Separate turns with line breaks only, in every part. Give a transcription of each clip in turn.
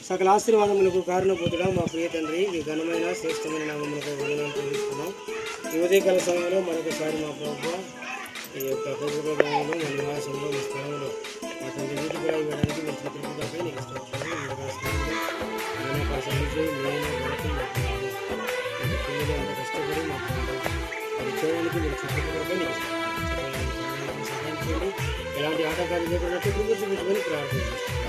సకల ఆశీర్వాదములకు కారణభూతుడా మా ప్రియ తండ్రి, మీ ఘనమైన శ్రేష్టమైన నామములకు వందనాలు చెల్లిస్తున్నాం. ఈ ఉదయకాల సమయంలో మరొకసారి మా ప్రభుత్వ ఈ యొక్క ప్రభుత్వంలో మన నివాసంలో మీ స్థలంలో మా తండ్రి నీటి కూడా ఇవ్వడానికి మీరు చిత్రపూజపై నీకు ఇష్టపడతాను. పిల్లలు అంత కష్టపడి మా అది చేయడానికి మీరు చిత్రపూజపై నీకు సహాయం చేయండి. ఎలాంటి ఆటంకాలు లేకుండా కృప చూపించుకొని ప్రార్థన చేస్తున్నాం.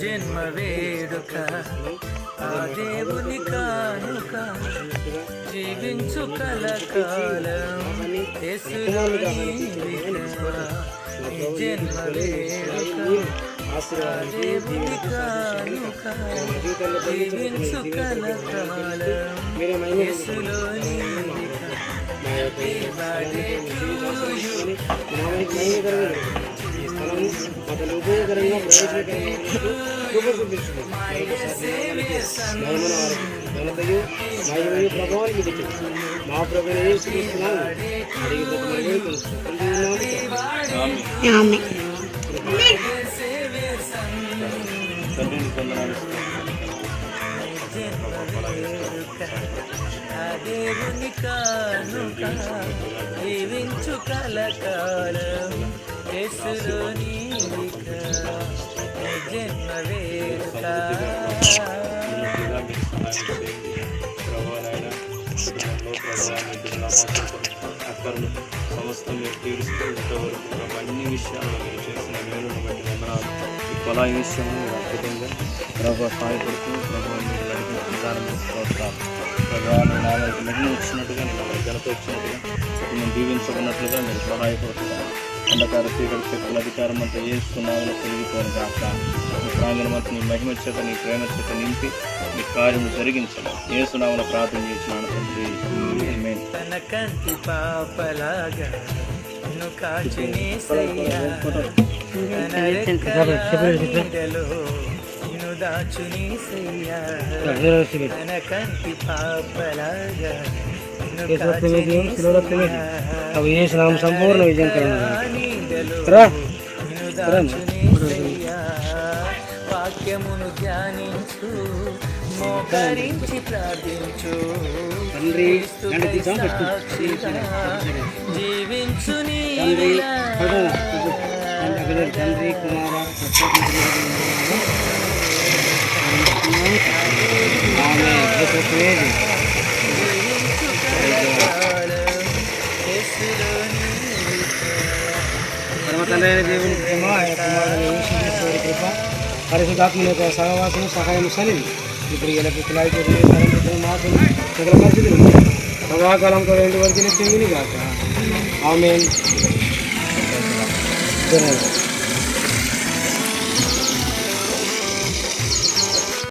జన్మ వేడుక ఆ దేవుని కానుక జీవించు కలకాలం జన్మ వేడుక ఆ దేవుని కానుక జీవించు కలకాలం యేసులోని
ఉపయోగకరంగా ఘనతయు మహిమయు ప్రభావాలు మీకు మా ప్రభువును యేసుక్రీస్తున్నాము
దేవుని కానుక జీవించు కలకాలం యేసులోని జన్మ వేడుక
అక్కర్లు సమస్తం మీరు తీరుస్తూ ఇంతవరకు అన్ని విషయాల్లో మీరు చేసిన మేలును బట్టి వందనాలు. ఈ పొలాయి విషయంలో మీరు అద్భుతంగా ప్రభావ సహాయపడుతూ ప్రభావం మీరు నడిపిన విధానం ప్రోత్సాహం ప్రభావం నా వైపు నిర్ణయం వచ్చినట్టుగా నేను ఘనత వచ్చినట్టుగా నేను దీవించబడినట్లుగా మీరు సహాయపడుతున్నాను. అంధకార చీకటి శక్తుల అధికారం అంతా ఏసుకున్నామని తొలగిపోను కాక మీ ప్రాంగణం అంతా నీ మహిమ చేత నీ ప్రేమ చేత నింపి మీ కార్యము జరిగించడం యేసునామమున ప్రార్థన చేసినాను తండ్రి.
తన కంటి పాపలాగా నిన్ను కాచునేసయ్యా తన రెక్కల నీడలో నిన్ను దాచునేసయ్యా తన కంటి పాపలాగా
సంపూర్ణ విజయం
వాక్యమును ధ్యానించు మోకరించి ప్రార్థించు జీవించు
తండ్రి కుమార తండ్రైన దేవుని ప్రేమ కుమారుని కృప పరిశుద్ధాత్మ యొక్క సహవాసం సహాయం సలివి ఇప్పుడు ఇలా పిల్లలు మాత్రం సకల పరిస్థితులు సదాకాలంతో 2 వరకు నెట్టింది కాక ఆమెన్.